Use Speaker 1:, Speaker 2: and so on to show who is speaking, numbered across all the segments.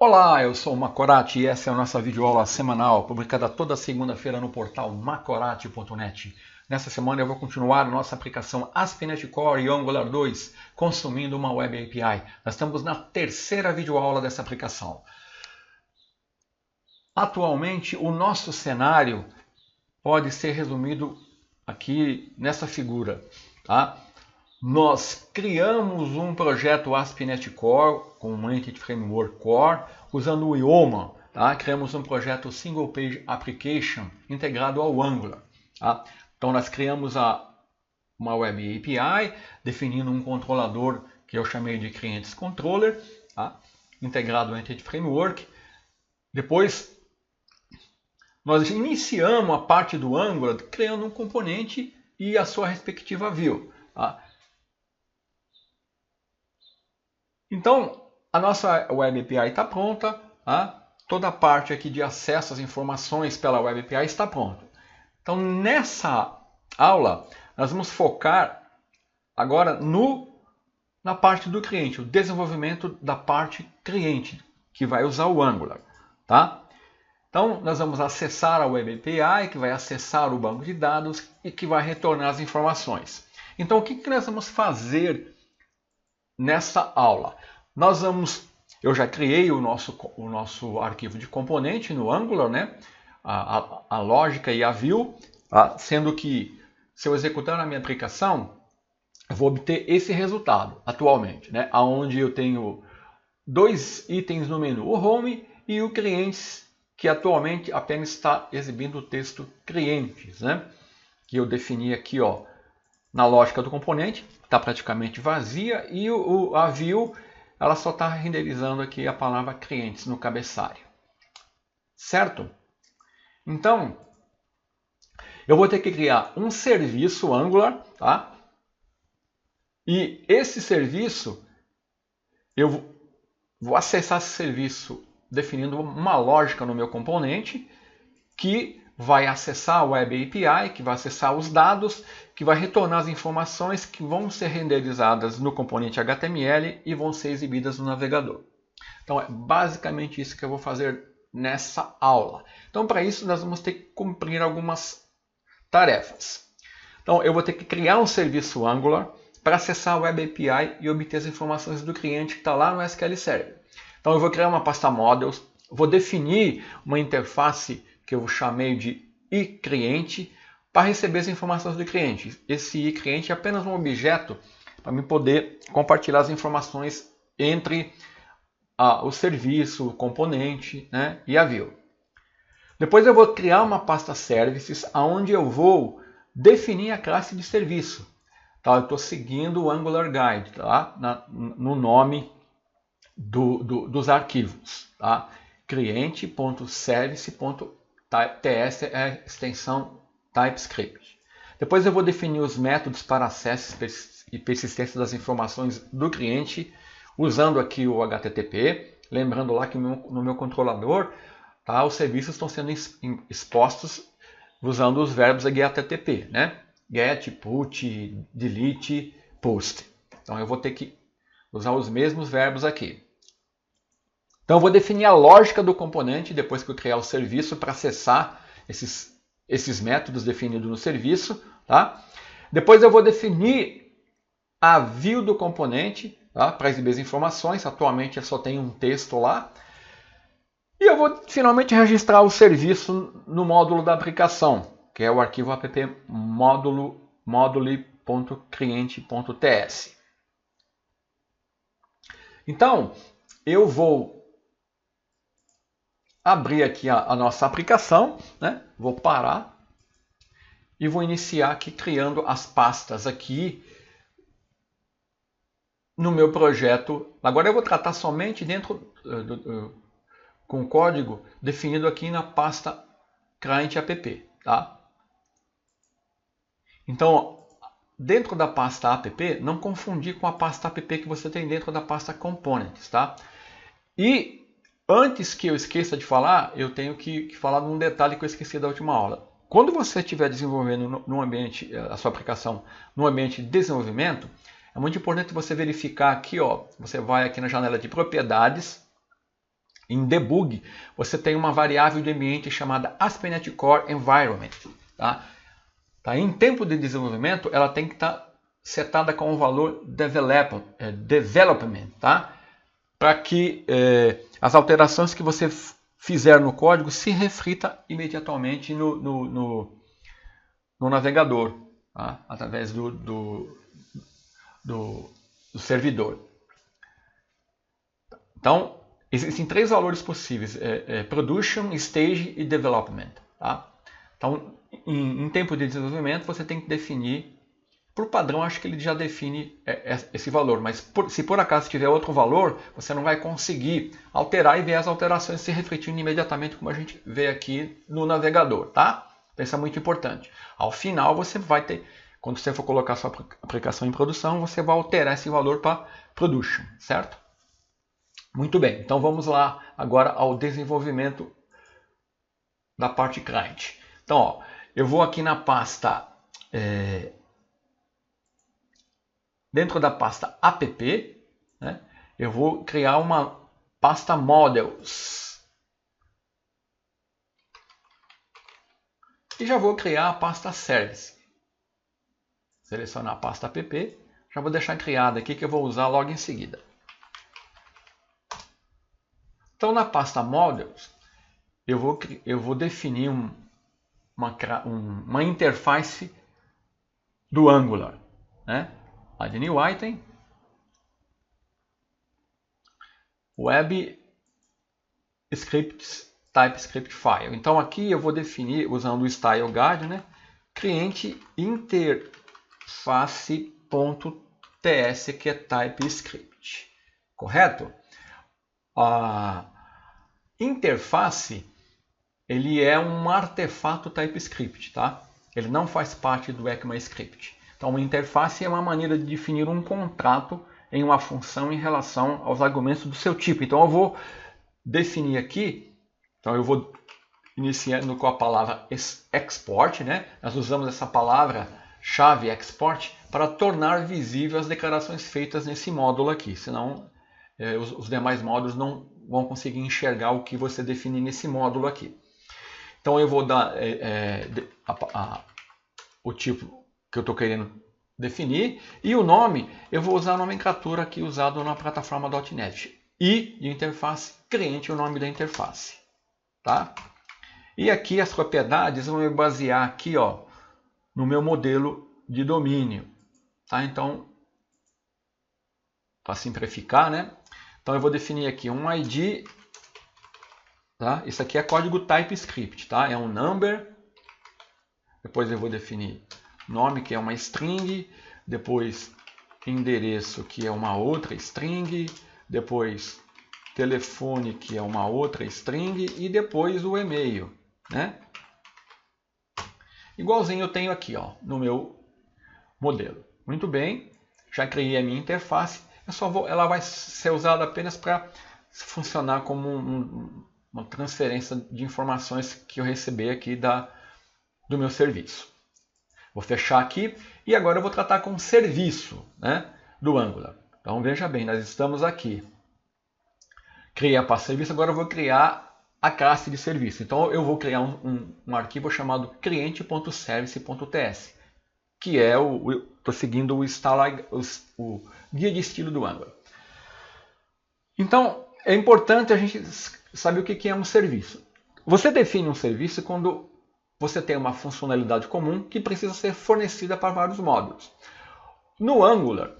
Speaker 1: Olá, eu sou o Macorati e essa é a nossa videoaula semanal, publicada toda segunda-feira no portal macorati.net. Nessa semana eu vou continuar a nossa aplicação ASP.NET Core e Angular 2, consumindo uma Web API. Nós estamos na terceira videoaula dessa aplicação. Atualmente, o nosso cenário pode ser resumido aqui nessa figura, tá? Nós criamos um projeto ASP.NET Core com o Entity Framework Core usando o Yeoman. Tá? Criamos um projeto Single Page Application integrado ao Angular. Tá? Então nós criamos uma Web API definindo um controlador que eu chamei de Clients Controller, tá? Integrado ao Entity Framework. Depois nós iniciamos a parte do Angular criando um componente e a sua respectiva view. Tá? Então, a nossa Web API está pronta, tá? Toda a parte aqui de acesso às informações pela Web API está pronta. Então, nessa aula, nós vamos focar agora na parte do cliente, o desenvolvimento da parte cliente, que vai usar o Angular. Tá? Então, nós vamos acessar a Web API, que vai acessar o banco de dados e que vai retornar as informações. Então, o que nós vamos fazer nessa aula? Eu já criei o nosso arquivo de componente no Angular, né? A lógica e a view, sendo que se eu executar na minha aplicação, eu vou obter esse resultado atualmente, né? Onde eu tenho dois itens no menu, o Home e o Clientes, que atualmente apenas está exibindo o texto Clientes, né? Que eu defini aqui, ó, na lógica do componente, está praticamente vazia, e a view ela só está renderizando aqui a palavra clientes no cabeçalho. Certo? Então, eu vou ter que criar um serviço Angular, tá? E esse serviço, eu vou acessar esse serviço definindo uma lógica no meu componente, que vai acessar a Web API, que vai acessar os dados, que vai retornar as informações que vão ser renderizadas no componente HTML e vão ser exibidas no navegador. Então é basicamente isso que eu vou fazer nessa aula. Então para isso nós vamos ter que cumprir algumas tarefas. Então eu vou ter que criar um serviço Angular para acessar a Web API e obter as informações do cliente que está lá no SQL Server. Então eu vou criar uma pasta Models, vou definir uma interface que eu chamei de iCliente, para receber as informações do cliente. Esse iCliente é apenas um objeto para me poder compartilhar as informações entre o serviço, o componente, né, e a view. Depois eu vou criar uma pasta Services, onde eu vou definir a classe de serviço. Tá? Eu estou seguindo o Angular Guide, tá? No nome dos arquivos. Tá? Cliente.service.ts é a extensão TypeScript. Depois eu vou definir os métodos para acesso e persistência das informações do cliente, usando aqui o HTTP. Lembrando lá que no meu controlador, tá, os serviços estão sendo expostos usando os verbos HTTP, né? Get, put, delete, post. Então eu vou ter que usar os mesmos verbos aqui. Então eu vou definir a lógica do componente depois que eu criar o serviço para acessar esses métodos definidos no serviço. Tá? Depois eu vou definir a view do componente, tá? Para exibir as informações. Atualmente eu só tenho um texto lá. E eu vou finalmente registrar o serviço no módulo da aplicação, que é o arquivo app module.cliente.ts. Então eu vou abrir aqui a nossa aplicação, né? Vou parar e vou iniciar aqui criando as pastas aqui no meu projeto. Agora eu vou tratar somente dentro com código definido aqui na pasta client app, tá? Então, dentro da pasta app, não confundir com a pasta app que você tem dentro da pasta components, tá? E antes que eu esqueça de falar, eu tenho que falar de um detalhe que eu esqueci da última aula. Quando você estiver desenvolvendo no ambiente, a sua aplicação no ambiente de desenvolvimento, é muito importante você verificar aqui, ó, você vai aqui na janela de propriedades, Em debug, você tem uma variável de ambiente chamada ASP.NET Core Environment. Tá? Em tempo de desenvolvimento, ela tem que estar setada com o valor development, tá? Para que as alterações que você fizer no código se reflita imediatamente no navegador, tá? Através do servidor. Então, existem 3 valores possíveis: Production, Stage e Development. Tá? Então, em tempo de desenvolvimento, você tem que definir, por padrão, acho que ele já define esse valor, mas se por acaso tiver outro valor, você não vai conseguir alterar e ver as alterações se refletindo imediatamente, como a gente vê aqui no navegador. Tá? Então, isso é muito importante. Ao final, você vai ter, quando você for colocar sua aplicação em produção, você vai alterar esse valor para Production, certo? Muito bem, então vamos lá agora ao desenvolvimento da parte cliente. Então, ó, eu vou aqui na pasta, dentro da pasta app, né, eu vou criar uma pasta models. E já vou criar a pasta service. Selecionar a pasta app, já vou deixar criada aqui que eu vou usar logo em seguida. Então, na pasta Models, eu vou definir uma interface do Angular. Né? Add new item, web scripts TypeScript file. Então, aqui eu vou definir, usando o style guide, né? Cliente interface.ts, que é TypeScript. Correto? A interface, ele é um artefato TypeScript, tá? Ele não faz parte do ECMAScript. Então, uma interface é uma maneira de definir um contrato em uma função em relação aos argumentos do seu tipo. Então, eu vou definir aqui, então eu vou iniciando com a palavra export, né? Nós usamos essa palavra-chave export para tornar visível as declarações feitas nesse módulo aqui, senão os demais módulos não vão conseguir enxergar o que você definir nesse módulo aqui. Então eu vou dar o tipo que eu estou querendo definir e o nome, eu vou usar a nomenclatura aqui usada na plataforma .NET. I de interface, cliente é o nome da interface. Tá? E aqui as propriedades vão me basear aqui, ó, no meu modelo de domínio. Tá? Então, para simplificar, né? Então eu vou definir aqui um ID, tá? Isso aqui é código TypeScript, tá? É um number. Depois eu vou definir nome, que é uma string, depois endereço, que é uma outra string, depois telefone, que é uma outra string, e depois o e-mail, né? Igualzinho eu tenho aqui, ó, no meu modelo. Muito bem, já criei a minha interface. Ela vai ser usada apenas para funcionar como uma transferência de informações que eu recebi aqui do meu serviço. Vou fechar aqui e agora eu vou tratar com o serviço, né, do Angular. Então veja bem, nós estamos aqui. Criei a pasta serviço, agora eu vou criar a classe de serviço. Então eu vou criar um arquivo chamado cliente.service.ts, que é estou seguindo o guia de estilo do Angular. Então é importante a gente saber o que é um serviço. Você define um serviço quando você tem uma funcionalidade comum que precisa ser fornecida para vários módulos. No Angular,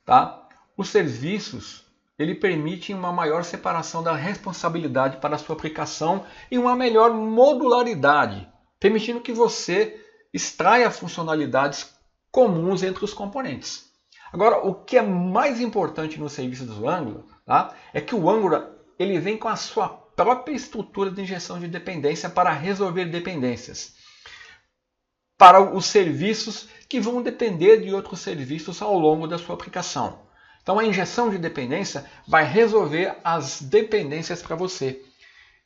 Speaker 1: tá? Os serviços ele permite uma maior separação da responsabilidade para a sua aplicação e uma melhor modularidade, permitindo que você extraia funcionalidades comuns entre os componentes. Agora, o que é mais importante no serviço do Angular, tá, é que o Angular ele vem com a sua própria estrutura de injeção de dependência para resolver dependências para os serviços que vão depender de outros serviços ao longo da sua aplicação. Então a injeção de dependência vai resolver as dependências para você.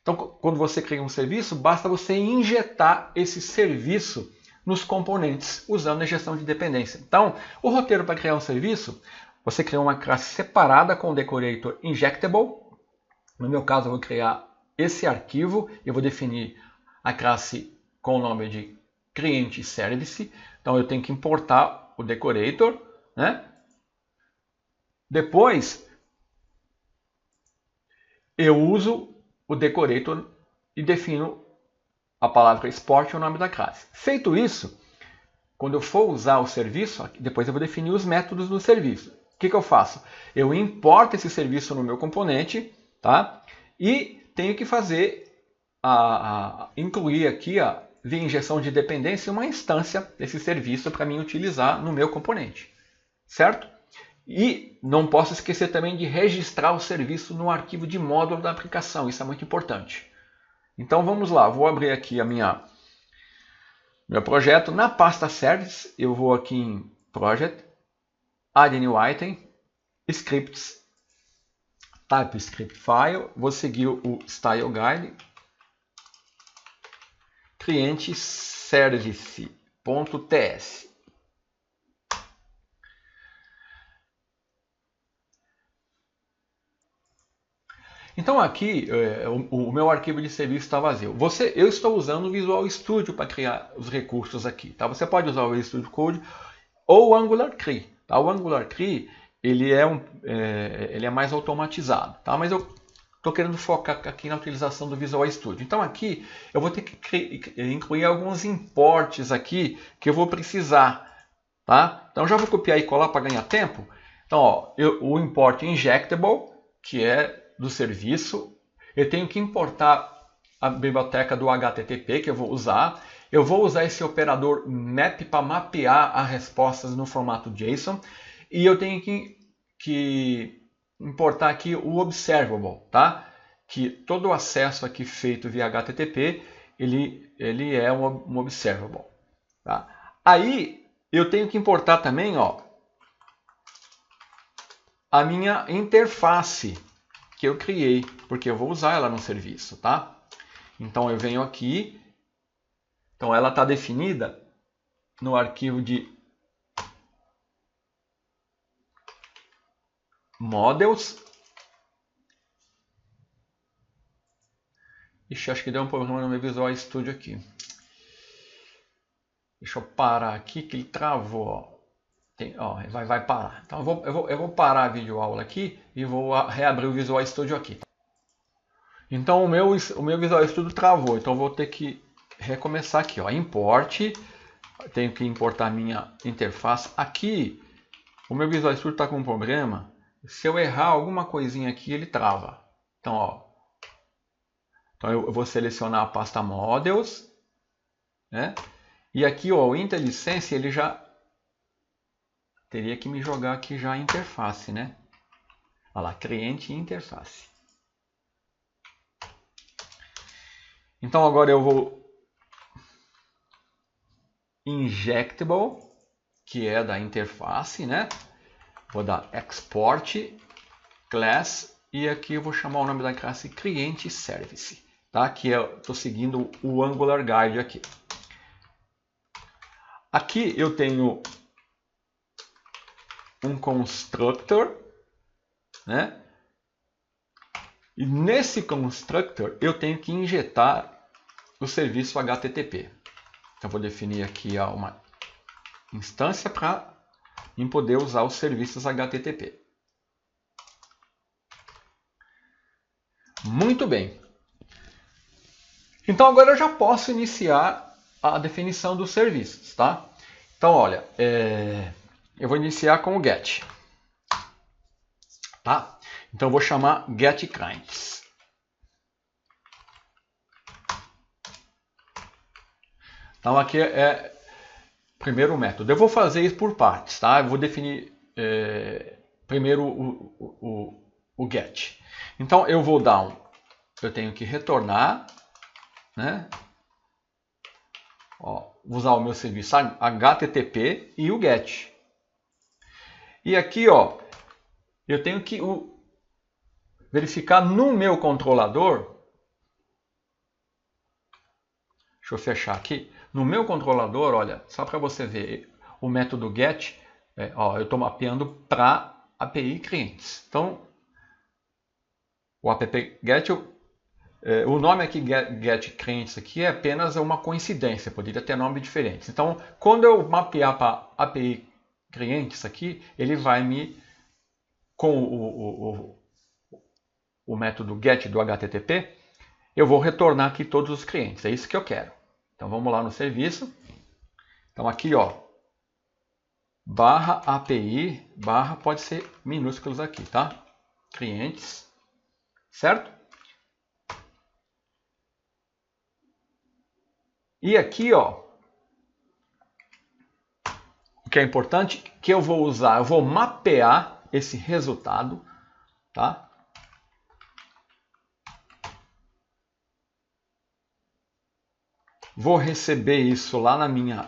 Speaker 1: Então quando você cria um serviço, basta você injetar esse serviço nos componentes, usando a injeção de dependência. Então o roteiro para criar um serviço, você cria uma classe separada com o decorator injectable, No meu caso, eu vou criar esse arquivo, eu vou definir a classe com o nome de cliente service. Então eu tenho que importar o decorator, né? Depois eu uso o decorator e defino a palavra export e o nome da classe. Feito isso, quando eu for usar o serviço, depois eu vou definir os métodos do serviço. O que eu faço? Eu importo esse serviço no meu componente, tá? E tenho que fazer incluir aqui via injeção de dependência uma instância desse serviço para mim utilizar no meu componente, certo? E não posso esquecer também de registrar o serviço no arquivo de módulo da aplicação, isso é muito importante. Então vamos lá, vou abrir aqui meu projeto. Na pasta Service, eu vou aqui em Project, Add New Item, Scripts, Type Script File, vou seguir o Style Guide, cliente service.ts. Então aqui o meu arquivo de serviço está vazio. Eu estou usando o Visual Studio para criar os recursos aqui. Tá? Você pode usar o Studio Code ou o Angular CRI. Tá? O Angular CRI ele é mais automatizado, tá? Mas eu estou querendo focar aqui na utilização do Visual Studio. Então aqui eu vou ter que incluir alguns imports aqui que eu vou precisar. Tá? Então já vou copiar e colar para ganhar tempo. Então ó, o import injectable, que é do serviço, eu tenho que importar a biblioteca do HTTP que eu vou usar. Eu vou usar esse operador map para mapear as respostas no formato JSON. E eu tenho que importar aqui o observable, tá? Que todo o acesso aqui feito via HTTP, ele é um observable. Tá? Aí eu tenho que importar também, ó, a minha interface que eu criei, porque eu vou usar ela no serviço, tá? Então eu venho aqui, então ela está definida no arquivo de models. Ixi, acho que deu um problema no meu Visual Studio aqui. Deixa eu parar aqui que ele travou. Vai parar. Então eu vou parar a videoaula aqui e vou reabrir o Visual Studio aqui. Então o meu Visual Studio travou, então eu vou ter que recomeçar aqui, ó, import, tenho que importar minha interface. Aqui o meu Visual Studio está com um problema, se eu errar alguma coisinha aqui ele trava. Então, ó, eu vou selecionar a pasta Models, né? E aqui ó, o IntelliSense ele já teria que me jogar aqui já a interface, né? Olha lá, cliente e interface. Então agora eu vou injectable, que é da interface, né? Vou dar export class e aqui eu vou chamar o nome da classe cliente service, tá? Que eu estou seguindo o Angular Guide aqui. Aqui eu tenho um constructor, né? E nesse constructor eu tenho que injetar o serviço HTTP. Então vou definir aqui uma instância para poder usar os serviços HTTP. Muito bem. Então agora eu já posso iniciar a definição dos serviços, tá? Então olha, eu vou iniciar com o get, tá? Então eu vou chamar getClients. Então aqui é o primeiro método. Eu vou fazer isso por partes, tá? Eu vou definir primeiro o get. Então eu vou dar eu tenho que retornar, né? Ó, vou usar o meu serviço HTTP e o get. E aqui, ó, eu tenho que verificar no meu controlador. Deixa eu fechar aqui. No meu controlador, olha, só para você ver, o método get, ó, eu estou mapeando para API clientes. Então, o apt-get, o nome aqui get clientes aqui é apenas uma coincidência, poderia ter nome diferente. Então, quando eu mapear para API clientes aqui, ele vai me, com o método get do HTTP, eu vou retornar aqui todos os clientes. É isso que eu quero. Então vamos lá no serviço. Então aqui, ó, barra API, barra pode ser minúsculos aqui, tá? Clientes, certo? E aqui, ó, o que é importante que eu vou usar, eu vou mapear esse resultado, tá? Vou receber isso lá na minha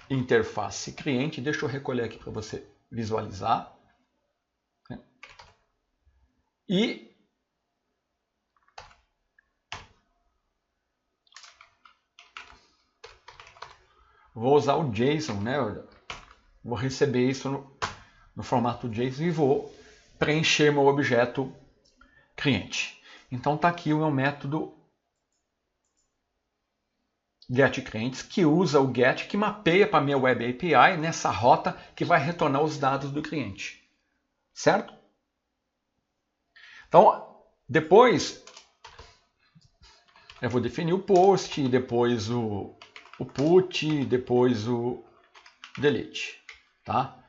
Speaker 1: interface cliente. Deixa eu recolher aqui para você visualizar. E vou usar o JSON, né? Vou receber isso no formato JSON e vou preencher meu objeto cliente. Então tá aqui o meu método getClients, que usa o get, que mapeia para a minha Web API nessa rota que vai retornar os dados do cliente. Certo? Então, depois eu vou definir o post, depois o put, depois o delete. Tá?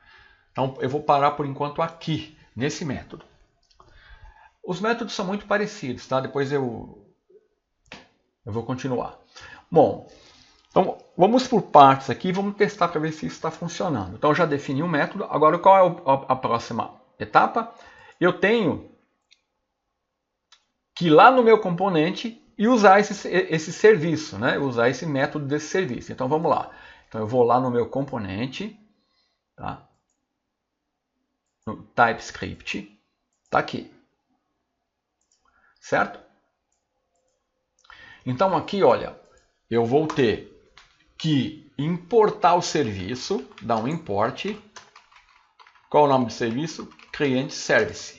Speaker 1: Então, eu vou parar por enquanto aqui, nesse método. Os métodos são muito parecidos, tá? Depois eu vou continuar. Bom, então vamos por partes aqui e vamos testar para ver se isso está funcionando. Então eu já defini o método. Agora qual é a próxima etapa? Eu tenho que ir lá no meu componente e usar esse serviço, né? Usar esse método desse serviço. Então vamos lá. Então eu vou lá no meu componente, tá? No TypeScript, tá aqui. Certo? Então aqui, olha, eu vou ter que importar o serviço, dar um import. Qual é o nome do serviço? Client Service,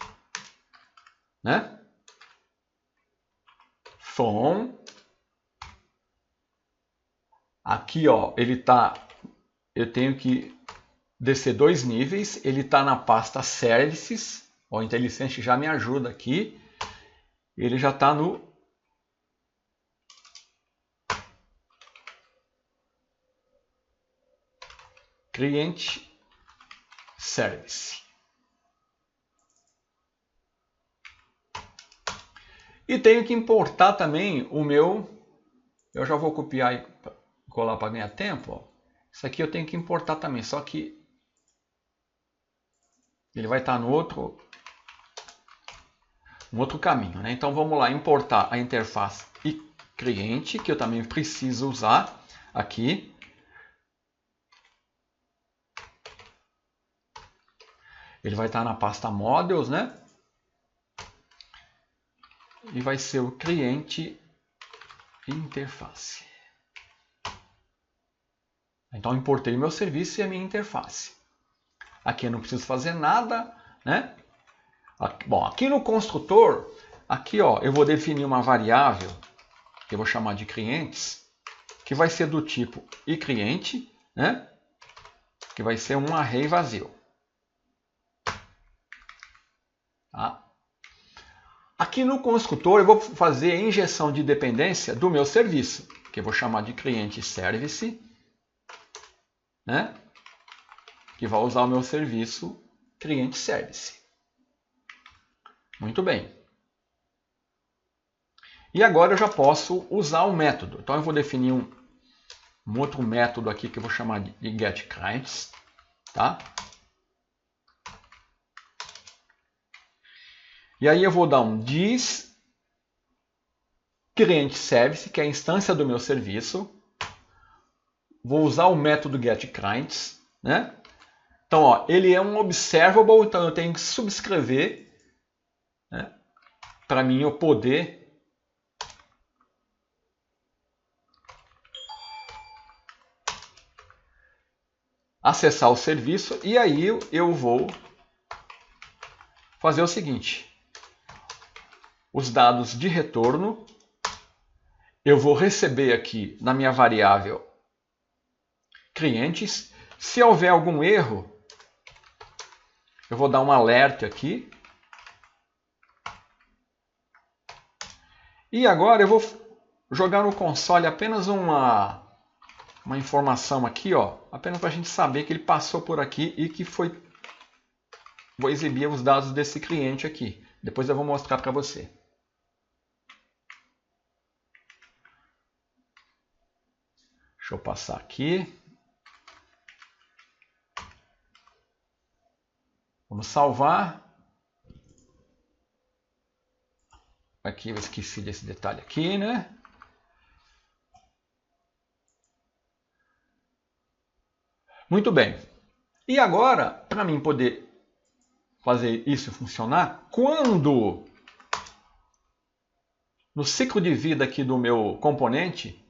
Speaker 1: né? From. Aqui, ó, ele tá. Eu tenho que descer 2 níveis. Ele está na pasta Services. O IntelliSense já me ajuda aqui. Ele já está no Client Service. E tenho que importar também o meu. Eu já vou copiar e colar para ganhar tempo. Ó. Isso aqui eu tenho que importar também, só que ele vai estar no outro caminho, né? Então vamos lá, importar a interface e cliente, que eu também preciso usar aqui. Ele vai estar na pasta Models, né? E vai ser o cliente interface. Então importei meu serviço e a minha interface. Aqui eu não preciso fazer nada, né? Bom, aqui no construtor, aqui ó, eu vou definir uma variável que eu vou chamar de clientes, que vai ser do tipo iClient, né? Que vai ser um array vazio. Tá? Aqui no construtor eu vou fazer a injeção de dependência do meu serviço, que eu vou chamar de cliente service, né? Que vai usar o meu serviço cliente service. Muito bem. E agora eu já posso usar o método. Então eu vou definir um outro método aqui que eu vou chamar de getClients, tá? E aí eu vou dar um this client service, que é a instância do meu serviço. Vou usar o método getClients, né? Então, ó, ele é um observable, então eu tenho que subscrever, né, para mim eu poder acessar o serviço. E aí eu vou fazer o seguinte. os dados de retorno. Eu vou receber aqui na minha variável clientes. Se houver algum erro, eu vou dar um alerta aqui. E agora eu vou jogar no console apenas uma informação aqui, ó, apenas para a gente saber que ele passou por aqui e que foi... Vou exibir os dados desse cliente aqui. Depois eu vou mostrar para você. Deixa eu passar aqui. Vamos salvar. Aqui eu esqueci desse detalhe aqui, né? Muito bem. E agora, para mim poder fazer isso funcionar, quando no ciclo de vida aqui do meu componente,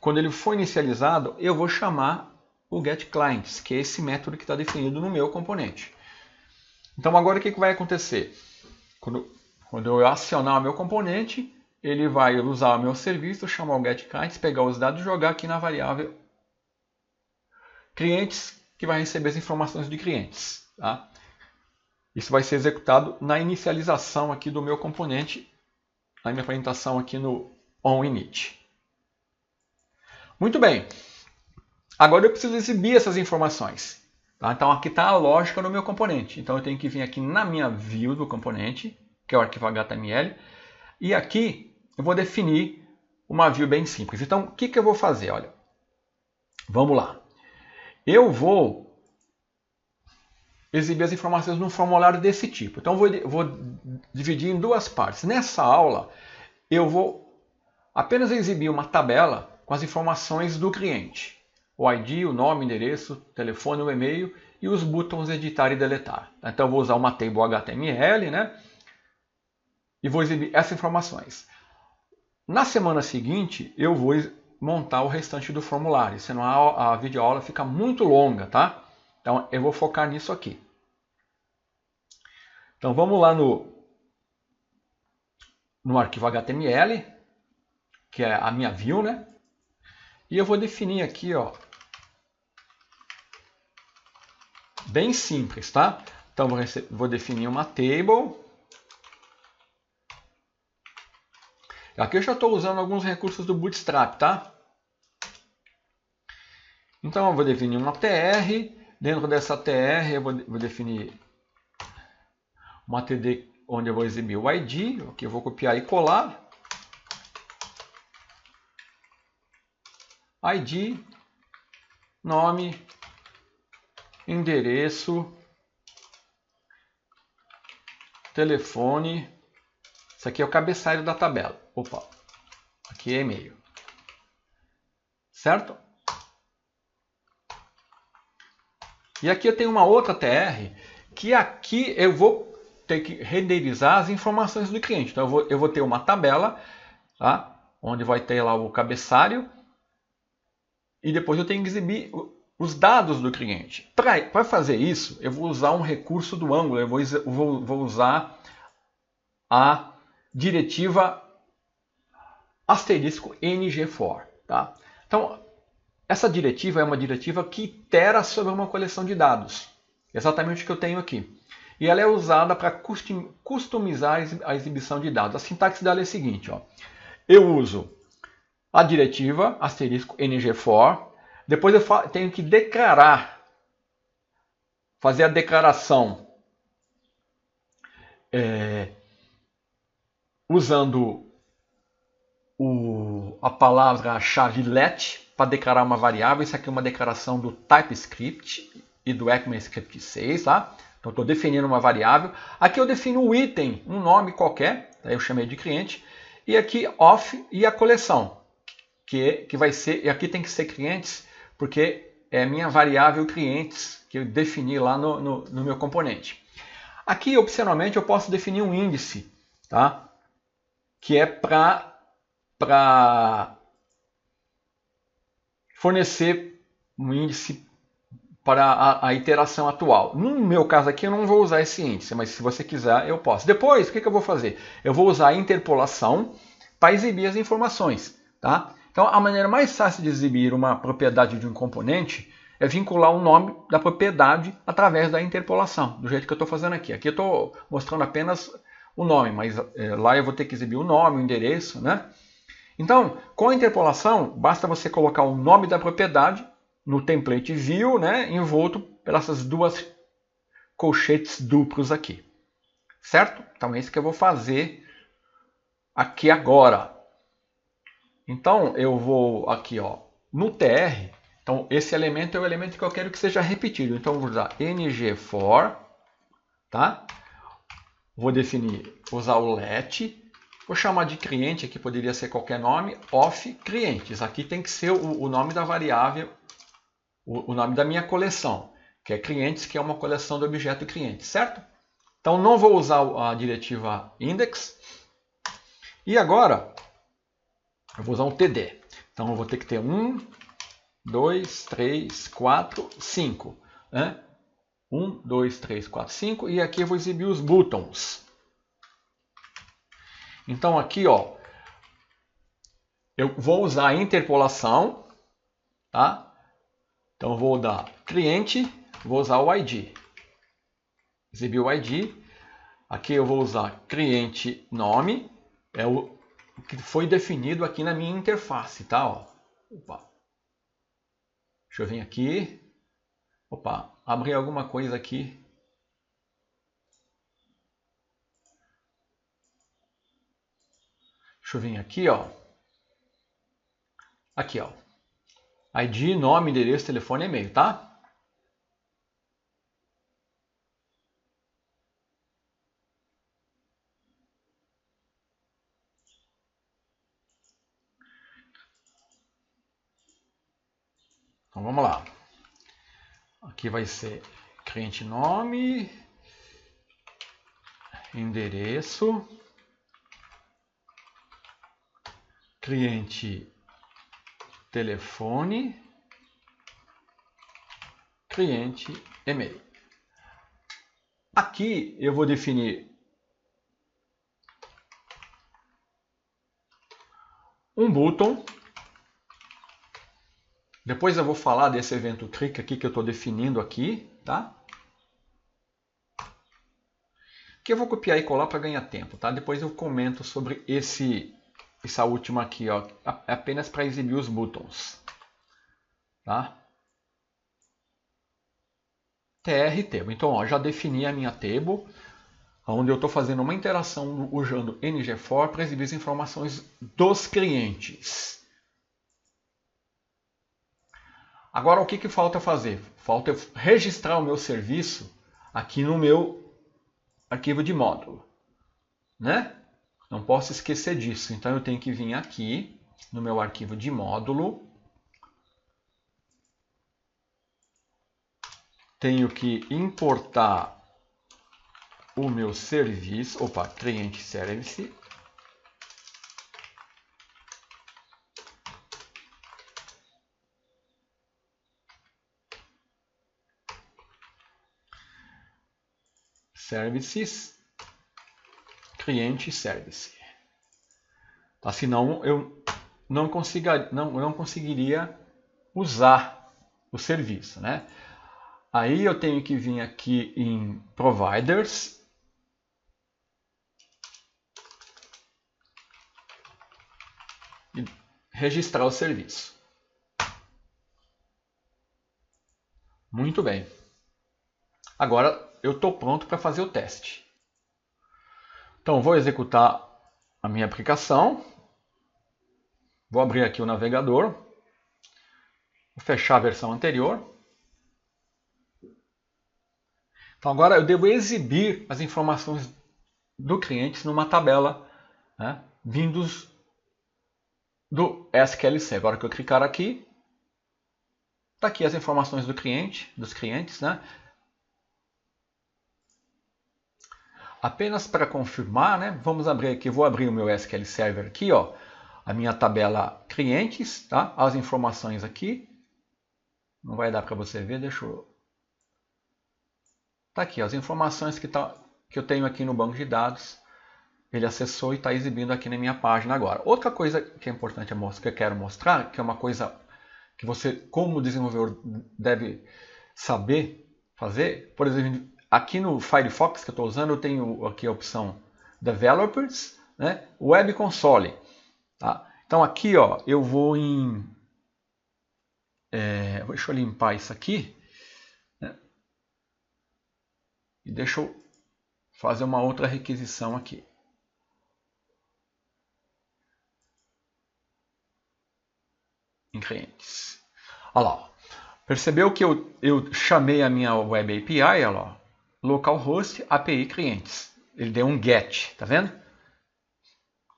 Speaker 1: quando ele for inicializado, eu vou chamar o getClients, que é esse método que está definido no meu componente. Então agora o que vai acontecer? Quando eu acionar o meu componente, ele vai usar o meu serviço, chamar o getClients, pegar os dados e jogar aqui na variável clientes, que vai receber as informações de clientes. Tá? Isso vai ser executado na inicialização aqui do meu componente, na minha apresentação aqui no onInit. Muito bem. Agora eu preciso exibir essas informações. Tá? Então aqui está a lógica no meu componente. Então eu tenho que vir aqui na minha view do componente, que é o arquivo HTML, e aqui eu vou definir uma view bem simples. Então o que eu vou fazer? Olha, vamos lá. Eu vou exibir as informações num formulário desse tipo. Então eu vou dividir em duas partes. Nessa aula eu vou apenas exibir uma tabela com as informações do cliente. O ID, o nome, o endereço, o telefone, o e-mail e os botões editar e deletar. Então eu vou usar uma table HTML, né? E vou exibir essas informações. Na semana seguinte eu vou montar o restante do formulário, senão a videoaula fica muito longa, tá? Então eu vou focar nisso aqui. Então vamos lá no arquivo HTML, que é a minha view, né? E eu vou definir aqui, ó, bem simples, tá? Então vou definir uma table. Aqui eu já estou usando alguns recursos do Bootstrap, tá? Então eu vou definir uma tr. Dentro dessa tr eu vou definir uma td onde eu vou exibir o id. Aqui eu vou copiar e colar. ID, nome, endereço, telefone. Isso aqui é o cabeçalho da tabela. Opa, aqui é e-mail. Certo? E aqui eu tenho uma outra tr, que aqui eu vou ter que renderizar as informações do cliente. Então eu vou ter uma tabela, tá? Onde vai ter lá o cabeçalho. E depois eu tenho que exibir os dados do cliente. Para fazer isso, eu vou usar um recurso do Angular. Eu vou usar a diretiva *ngFor. Tá? Então, essa diretiva é uma diretiva que itera sobre uma coleção de dados. Exatamente o que eu tenho aqui. E ela é usada para customizar a exibição de dados. A sintaxe dela é a seguinte. Ó. Eu uso a diretiva *ngFor. Depois eu tenho que fazer a declaração usando a palavra-chave let para declarar uma variável. Isso aqui é uma declaração do TypeScript e do ECMAScript 6. Tá? Então estou definindo uma variável. Aqui eu defino o item, um nome qualquer. Eu chamei de cliente. E aqui off e a coleção. Que vai ser, e aqui tem que ser clientes, porque é minha variável clientes que eu defini lá no meu componente. Aqui, opcionalmente, eu posso definir um índice, tá? Que é para fornecer um índice para a iteração atual. No meu caso aqui eu não vou usar esse índice, mas se você quiser eu posso. Depois, o que eu vou fazer? Eu vou usar a interpolação para exibir as informações. Tá? Então a maneira mais fácil de exibir uma propriedade de um componente é vincular o nome da propriedade através da interpolação, do jeito que eu estou fazendo aqui. Aqui eu estou mostrando apenas o nome, mas lá eu vou ter que exibir o nome, o endereço, né? Então, com a interpolação, basta você colocar o nome da propriedade no template view, né, envolto pelas duas colchetes duplos aqui. Certo? Então é isso que eu vou fazer aqui agora. Então eu vou aqui, ó, no tr. Então esse elemento é o elemento que eu quero que seja repetido. Então eu vou usar ngFor, tá? Vou definir, usar o let. Vou chamar de cliente, aqui poderia ser qualquer nome, of clientes. Aqui tem que ser o nome da variável, o nome da minha coleção, que é clientes, que é uma coleção do objeto cliente, certo? Então não vou usar a diretiva index. E agora eu vou usar um td. Então eu vou ter que ter 1, 2, 3, 4, 5. Né? 1, 2, 3, 4, 5. E aqui eu vou exibir os buttons. Então aqui, ó, eu vou usar a interpolação, tá? Então eu vou dar cliente, vou usar o ID. Exibir o ID. Aqui eu vou usar cliente nome, é o que foi definido aqui na minha interface, tá? Ó. Opa. Deixa eu vir aqui. Opa, abri alguma coisa aqui. Deixa eu vir aqui, ó. Aqui, ó. ID, nome, endereço, telefone e e-mail, tá? Então vamos lá. Aqui vai ser cliente nome, endereço, cliente telefone, cliente e-mail. Aqui eu vou definir um button. Depois eu vou falar desse evento click aqui que eu estou definindo aqui, tá? Que eu vou copiar e colar para ganhar tempo, tá? Depois eu comento sobre essa última aqui, ó, apenas para exibir os buttons, tá? tr table. Então, ó, já defini a minha table, onde eu estou fazendo uma interação usando ngFor para exibir as informações dos clientes. Agora, o que falta fazer? Falta eu registrar o meu serviço aqui no meu arquivo de módulo, né? Não posso esquecer disso. Então, eu tenho que vir aqui no meu arquivo de módulo. Tenho que importar o meu serviço, cliente service. Services, cliente service. Tá? Senão eu não conseguiria usar o serviço, né? Aí eu tenho que vir aqui em providers. E registrar o serviço. Muito bem. Agora eu estou pronto para fazer o teste. Então vou executar a minha aplicação. Vou abrir aqui o navegador. Vou fechar a versão anterior. Então agora eu devo exibir as informações do cliente numa tabela, né, vindos do SQLC. Agora que eu clicar aqui, está aqui as informações do cliente, dos clientes, né? Apenas para confirmar, né? Vamos abrir aqui, vou abrir o meu SQL Server aqui, ó, a minha tabela clientes, tá? As informações aqui. Não vai dar para você ver, deixa eu Tá aqui, as informações que eu tenho aqui no banco de dados. Ele acessou e está exibindo aqui na minha página agora. Outra coisa que é importante que eu quero mostrar, que é uma coisa que você, como desenvolvedor, deve saber fazer. Por exemplo, aqui no Firefox que eu estou usando, eu tenho aqui a opção Developers, né? Web Console. Tá? Então aqui ó, eu vou em... deixa eu limpar isso aqui. Né? E deixa eu fazer uma outra requisição aqui. Em clientes. Olha lá. Percebeu que eu chamei a minha Web API, olha lá, localhost API clientes. Ele deu um get, tá vendo?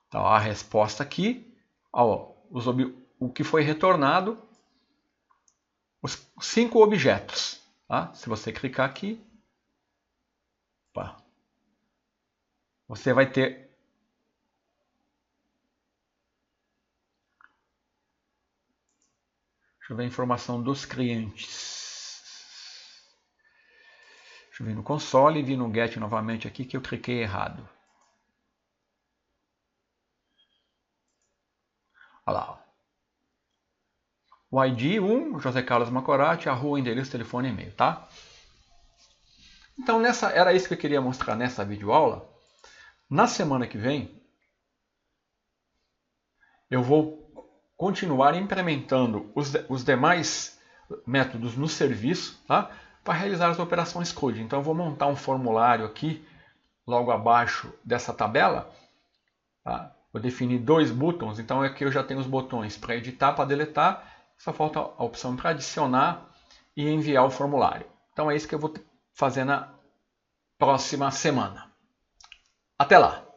Speaker 1: Então a resposta aqui, ó, o que foi retornado, os 5 objetos. Tá? Se você clicar aqui, opa, você vai ter deixa eu ver a informação dos clientes. Deixa eu ver no console e vi no get novamente aqui que eu cliquei errado. Olha lá. O ID 1, José Carlos Macorati, a rua, endereço, telefone e e-mail, tá? Então era isso que eu queria mostrar nessa videoaula. Na semana que vem, eu vou continuar implementando os demais métodos no serviço, tá? Para realizar as operações CODE. Então eu vou montar um formulário aqui, logo abaixo dessa tabela. Tá? Vou definir 2 botões, então aqui eu já tenho os botões para editar, para deletar. Só falta a opção para adicionar e enviar o formulário. Então é isso que eu vou fazer na próxima semana. Até lá!